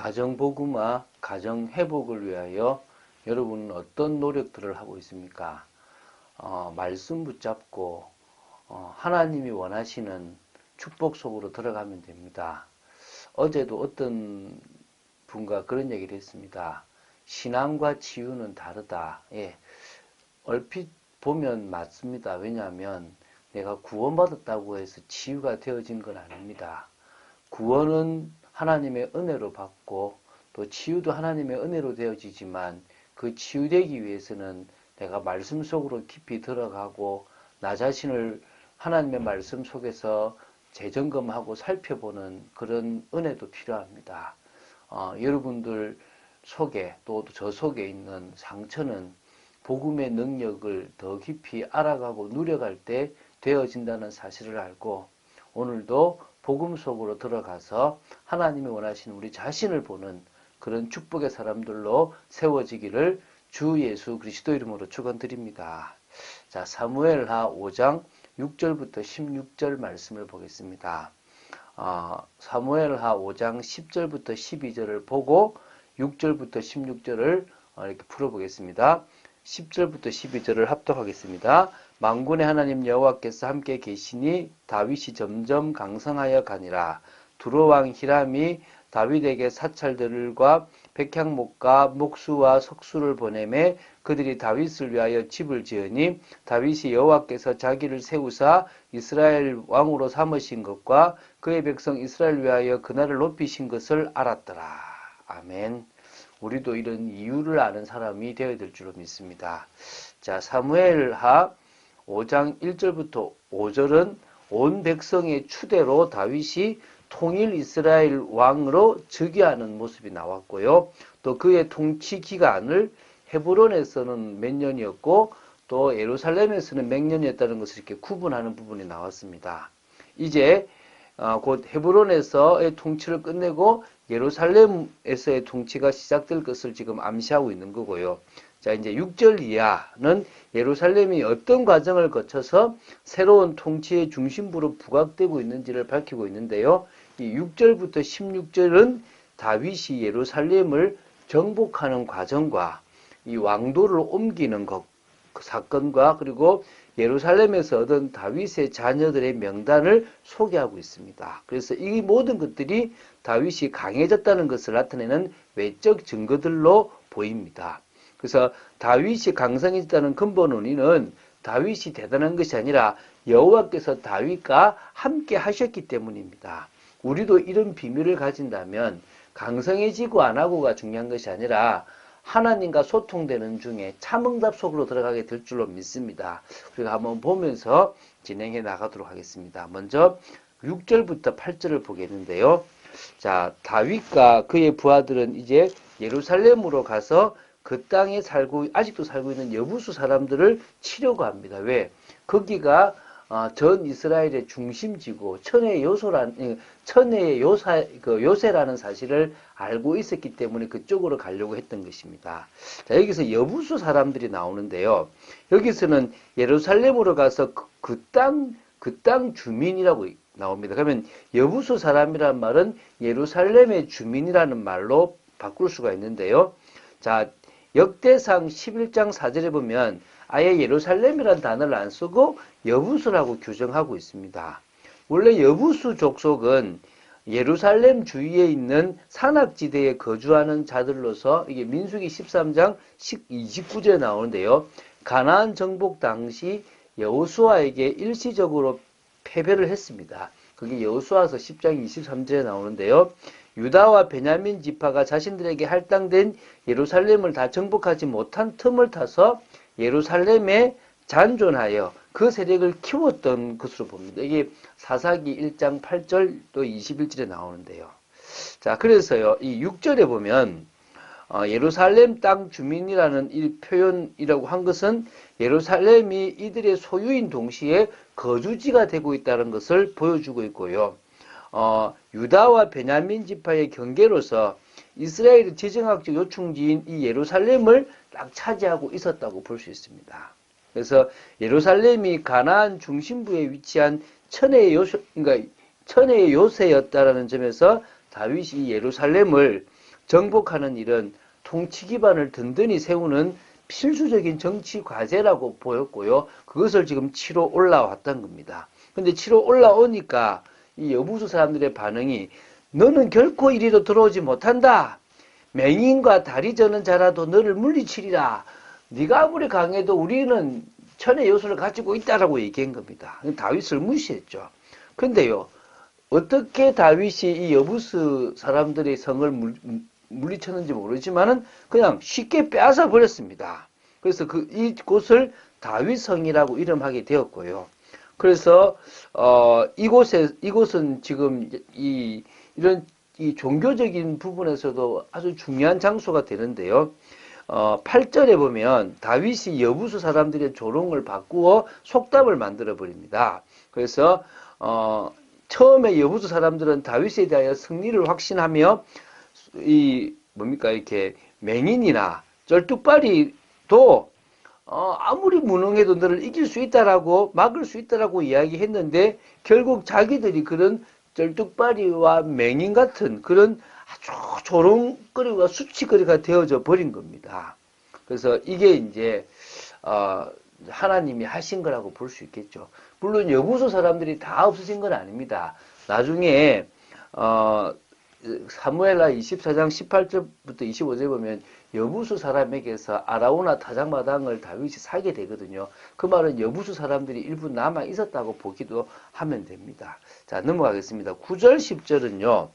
가정복음화, 가정회복을 위하여 여러분은 어떤 노력들을 하고 있습니까? 말씀 붙잡고 하나님이 원하시는 축복 속으로 들어가면 됩니다. 어제도 어떤 분과 그런 얘기를 했습니다. 신앙과 치유는 다르다. 예, 얼핏 보면 맞습니다. 왜냐하면 내가 구원받았다고 해서 치유가 되어진 건 아닙니다. 구원은 하나님의 은혜로 받고 또 치유도 하나님의 은혜로 되어지지만 그 치유되기 위해서는 내가 말씀 속으로 깊이 들어가고 나 자신을 하나님의 말씀 속에서 재점검하고 살펴보는 그런 은혜도 필요합니다. 여러분들 속에 또 저 속에 있는 상처는 복음의 능력을 더 깊이 알아가고 누려갈 때 되어진다는 사실을 알고 오늘도 복음 속으로 들어가서 하나님이 원하시는 우리 자신을 보는 그런 축복의 사람들로 세워지기를 주 예수 그리스도 이름으로 축원드립니다. 자, 사무엘하 5장 6절부터 16절 말씀을 보겠습니다. 사무엘하 5장 10절부터 12절을 보고 6절부터 16절을 이렇게 풀어보겠습니다. 10절부터 12절을 합독하겠습니다. 만군의 하나님 여호와께서 함께 계시니 다윗이 점점 강성하여 가니라. 두로 왕 히람이 다윗에게 사찰들과 백향목과 목수와 석수를 보내매 그들이 다윗을 위하여 집을 지으니 다윗이 여호와께서 자기를 세우사 이스라엘 왕으로 삼으신 것과 그의 백성 이스라엘 위하여 그날을 높이신 것을 알았더라. 아멘. 우리도 이런 이유를 아는 사람이 되어야 될 줄로 믿습니다. 자, 사무엘하 5장 1절부터 5절은 온 백성의 추대로 다윗이 통일 이스라엘 왕으로 즉위하는 모습이 나왔고요. 또 그의 통치 기간을 헤브론에서는 몇 년이었고 또 예루살렘에서는 몇 년이었다는 것을 이렇게 구분하는 부분이 나왔습니다. 이제 곧 헤브론에서의 통치를 끝내고 예루살렘에서의 통치가 시작될 것을 지금 암시하고 있는 거고요. 자, 이제 6절 이하는 예루살렘이 어떤 과정을 거쳐서 새로운 통치의 중심부로 부각되고 있는지를 밝히고 있는데요. 이 6절부터 16절은 다윗이 예루살렘을 정복하는 과정과 이 왕도를 옮기는 그 사건과 그리고 예루살렘에서 얻은 다윗의 자녀들의 명단을 소개하고 있습니다. 그래서 이 모든 것들이 다윗이 강해졌다는 것을 나타내는 외적 증거들로 보입니다. 그래서 다윗이 강성해졌다는 근본 원인은 다윗이 대단한 것이 아니라 여호와께서 다윗과 함께 하셨기 때문입니다. 우리도 이런 비밀을 가진다면 강성해지고 안 하고가 중요한 것이 아니라 하나님과 소통되는 중에 참응답 속으로 들어가게 될 줄로 믿습니다. 우리가 한번 보면서 진행해 나가도록 하겠습니다. 먼저 6절부터 8절을 보겠는데요. 자, 다윗과 그의 부하들은 이제 예루살렘으로 가서 그 땅에 아직도 살고 있는 여부수 사람들을 치려고 합니다. 왜? 거기가 전 이스라엘의 중심지고 천혜의 요새라는 사실을 알고 있었기 때문에 그쪽으로 가려고 했던 것입니다. 자, 여기서 여부수 사람들이 나오는데요. 여기서는 예루살렘으로 가서 그 땅 주민이라고 나옵니다. 그러면 여부수 사람이란 말은 예루살렘의 주민이라는 말로 바꿀 수가 있는데요. 자, 역대상 11장 4절에 보면 아예 예루살렘이라는 단어를 안 쓰고 여부수라고 규정하고 있습니다. 원래 여부수 족속은 예루살렘 주위에 있는 산악지대에 거주하는 자들로서 이게 민수기 13장 29절에 나오는데요. 가나안 정복 당시 여호수아에게 일시적으로 패배를 했습니다. 그게 여호수아서 10장 23절에 나오는데요. 유다와 베냐민 지파가 자신들에게 할당된 예루살렘을 다 정복하지 못한 틈을 타서 예루살렘에 잔존하여 그 세력을 키웠던 것으로 봅니다. 이게 사사기 1장 8절 또 21절에 나오는데요. 자, 그래서요, 이 6절에 보면 예루살렘 땅 주민이라는 이 표현이라고 한 것은 예루살렘이 이들의 소유인 동시에 거주지가 되고 있다는 것을 보여주고 있고요. 유다와 베냐민 지파의 경계로서 이스라엘의 지정학적 요충지인 이 예루살렘을 딱 차지하고 있었다고 볼 수 있습니다. 그래서 예루살렘이 가나안 중심부에 위치한 천혜의 요새였다라는 점에서 다윗이 예루살렘을 정복하는 일은 통치 기반을 든든히 세우는 필수적인 정치 과제라고 보였고요. 그것을 지금 치러 올라왔던 겁니다. 근데 치러 올라오니까 이 여부수 사람들의 반응이 너는 결코 이리로 들어오지 못한다. 맹인과 다리 저는 자라도 너를 물리치리라. 네가 아무리 강해도 우리는 천의 요소를 가지고 있다라고 얘기한 겁니다. 다윗을 무시했죠. 근데요, 어떻게 다윗이 이 여부스 사람들의 성을 물리쳤는지 모르지만은 그냥 쉽게 빼앗아 버렸습니다. 그래서 이곳을 다윗성이라고 이름하게 되었고요. 그래서 이곳은 지금 이런 종교적인 부분에서도 아주 중요한 장소가 되는데요. 8절에 보면 다윗이 여부수 사람들의 조롱을 바꾸어 속담을 만들어 버립니다. 그래서 처음에 여부수 사람들은 다윗에 대하여 승리를 확신하며 이렇게 맹인이나 쩔뚝발이도 아무리 무능해도 너를 이길 수 있다라고 막을 수 있다라고 이야기했는데 결국 자기들이 그런 쩔뚝발이와 맹인 같은 그런 아주 조롱거리와 수치거리가 되어져 버린 겁니다. 그래서 이게 이제 하나님이 하신 거라고 볼 수 있겠죠. 물론 여부수 사람들이 다 없어진 건 아닙니다. 나중에 사무엘하 24장 18절부터 25절 보면 여부수 사람에게서 아라우나 타작마당을 다윗이 사게 되거든요. 그 말은 여부수 사람들이 일부 남아 있었다고 보기도 하면 됩니다. 자, 넘어가겠습니다. 9절 10절은요.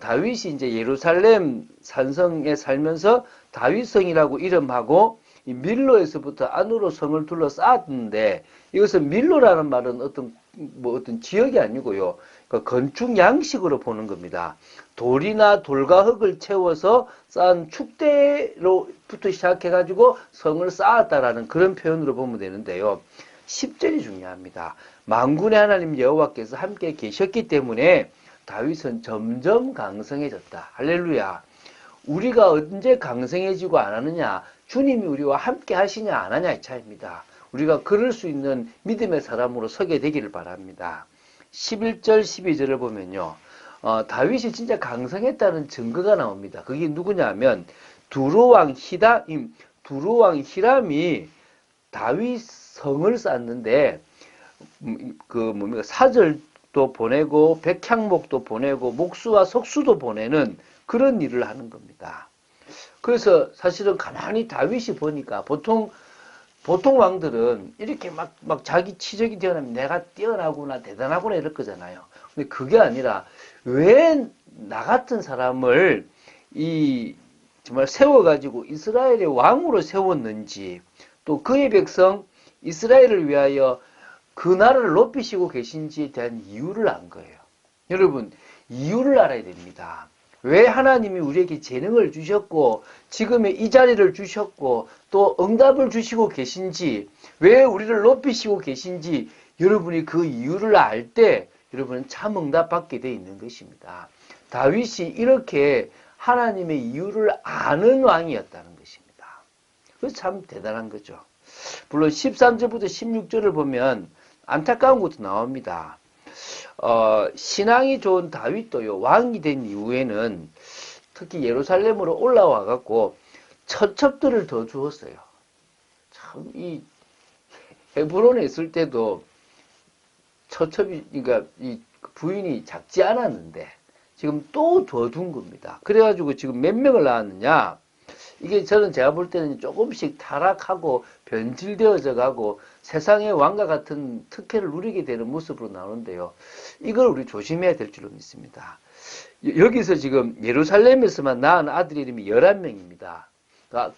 다윗이 이제 예루살렘 산성에 살면서 다윗성이라고 이름하고 이 밀로에서부터 안으로 성을 둘러쌌는데 이것은 밀로라는 말은 어떤 지역이 아니고요. 그러니까 건축 양식으로 보는 겁니다. 돌이나 돌과 흙을 채워서 쌓은 축대로부터 시작해가지고 성을 쌓았다라는 그런 표현으로 보면 되는데요. 10절이 중요합니다. 만군의 하나님 여호와께서 함께 계셨기 때문에 다윗은 점점 강성해졌다. 할렐루야. 우리가 언제 강성해지고 안 하느냐? 주님이 우리와 함께 하시냐 안 하냐 이 차이입니다. 우리가 그럴 수 있는 믿음의 사람으로 서게 되기를 바랍니다. 11절 12절을 보면요. 다윗이 진짜 강성했다는 증거가 나옵니다. 그게 누구냐 하면 두로왕 히람이 다윗 성을 쌓는데 사절도 보내고 백향목도 보내고 목수와 석수도 보내는 그런 일을 하는 겁니다. 그래서 사실은 가만히 다윗이 보니까 보통 왕들은 이렇게 막 자기 치적이 뛰어나면 내가 뛰어나구나 대단하구나 이럴 거잖아요. 근데 그게 아니라 왜 나 같은 사람을 정말 세워가지고 이스라엘의 왕으로 세웠는지 또 그의 백성 이스라엘을 위하여 그 나라를 높이시고 계신지에 대한 이유를 안 거예요. 여러분, 이유를 알아야 됩니다. 왜 하나님이 우리에게 재능을 주셨고 지금의 이 자리를 주셨고 또 응답을 주시고 계신지 왜 우리를 높이시고 계신지 여러분이 그 이유를 알 때 여러분은 참 응답받게 되어 있는 것입니다. 다윗이 이렇게 하나님의 이유를 아는 왕이었다는 것입니다. 그래서 참 대단한 거죠. 물론 13절부터 16절을 보면 안타까운 것도 나옵니다. 신앙이 좋은 다윗도요, 왕이 된 이후에는 특히 예루살렘으로 올라와 갖고 처첩들을 더 주었어요. 참, 이 헤브론에 있을 때도 처첩이, 그러니까 이 부인이 작지 않았는데 지금 또 더 둔 겁니다. 그래가지고 지금 몇 명을 낳았느냐? 이게 제가 볼 때는 조금씩 타락하고 변질되어져 가고 세상의 왕과 같은 특혜를 누리게 되는 모습으로 나오는데요. 이걸 우리 조심해야 될 줄로 믿습니다. 여기서 지금 예루살렘에서만 낳은 아들 이름이 11명입니다.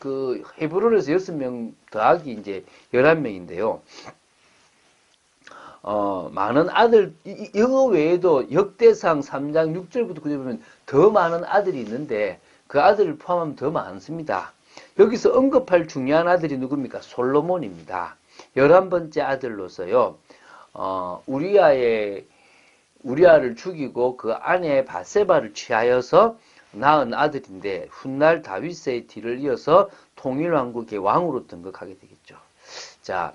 그 헤브론에서 6명 더하기 이제 11명인데요. 많은 아들, 이거 외에도 역대상 3장 6절부터 9절 보면 더 많은 아들이 있는데 그 아들을 포함하면 더 많습니다. 여기서 언급할 중요한 아들이 누굽니까? 솔로몬입니다. 11번째 아들로서요, 우리아를 죽이고 그 아내 바세바를 취하여서 낳은 아들인데 훗날 다윗의 뒤를 이어서 통일왕국의 왕으로 등극하게 되겠죠. 자,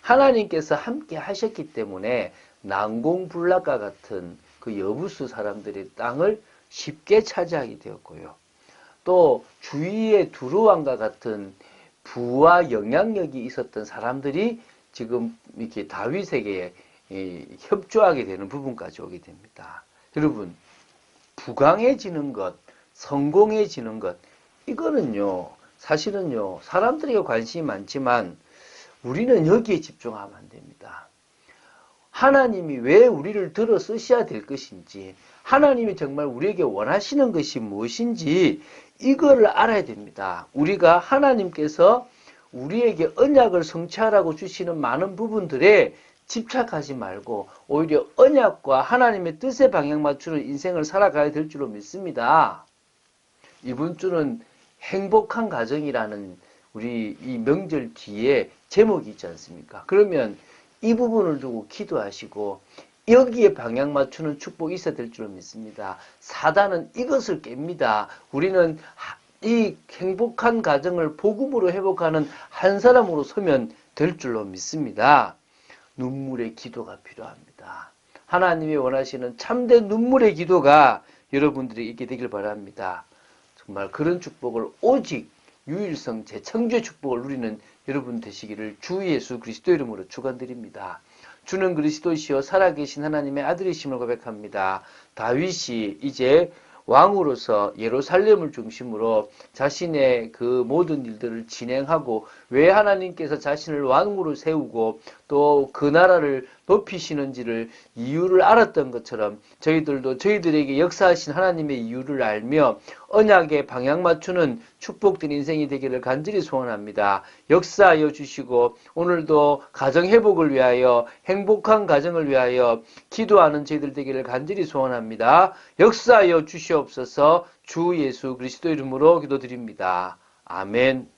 하나님께서 함께 하셨기 때문에 난공불락과 같은 그 여부수 사람들의 땅을 쉽게 차지하게 되었고요. 또 주위에 두루왕과 같은 부와 영향력이 있었던 사람들이 지금 이렇게 다윗에게 협조하게 되는 부분까지 오게 됩니다. 여러분, 부강해지는 것, 성공해지는 것, 이거는요, 사실은요, 사람들에게 관심이 많지만 우리는 여기에 집중하면 안 됩니다. 하나님이 왜 우리를 들어 쓰셔야 될 것인지, 하나님이 정말 우리에게 원하시는 것이 무엇인지 이거를 알아야 됩니다. 우리가 하나님께서 우리에게 언약을 성취하라고 주시는 많은 부분들에 집착하지 말고 오히려 언약과 하나님의 뜻에 방향 맞추는 인생을 살아가야 될 줄로 믿습니다. 이번 주는 행복한 가정이라는 우리 이 명절 뒤에 제목이 있지 않습니까? 그러면 이 부분을 두고 기도하시고 여기에 방향 맞추는 축복이 있어야 될 줄로 믿습니다. 사단은 이것을 깹니다. 우리는 이 행복한 가정을 복음으로 회복하는 한 사람으로 서면 될 줄로 믿습니다. 눈물의 기도가 필요합니다. 하나님이 원하시는 참된 눈물의 기도가 여러분들이 있게 되길 바랍니다. 정말 그런 축복을 오직 유일성 재창조의 축복을 누리는 여러분 되시기를 주 예수 그리스도 이름으로 축원드립니다. 주는 그리스도시요 살아계신 하나님의 아들이심을 고백합니다. 다윗이 이제 왕으로서 예루살렘을 중심으로 자신의 그 모든 일들을 진행하고 왜 하나님께서 자신을 왕으로 세우고 또 그 나라를 높이시는지를 이유를 알았던 것처럼 저희들도 저희들에게 역사하신 하나님의 이유를 알며 언약에 방향 맞추는 축복된 인생이 되기를 간절히 소원합니다. 역사하여 주시고 오늘도 가정 회복을 위하여 행복한 가정을 위하여 기도하는 저희들 되기를 간절히 소원합니다. 역사하여 주시옵소서. 주 예수 그리스도 이름으로 기도드립니다. 아멘.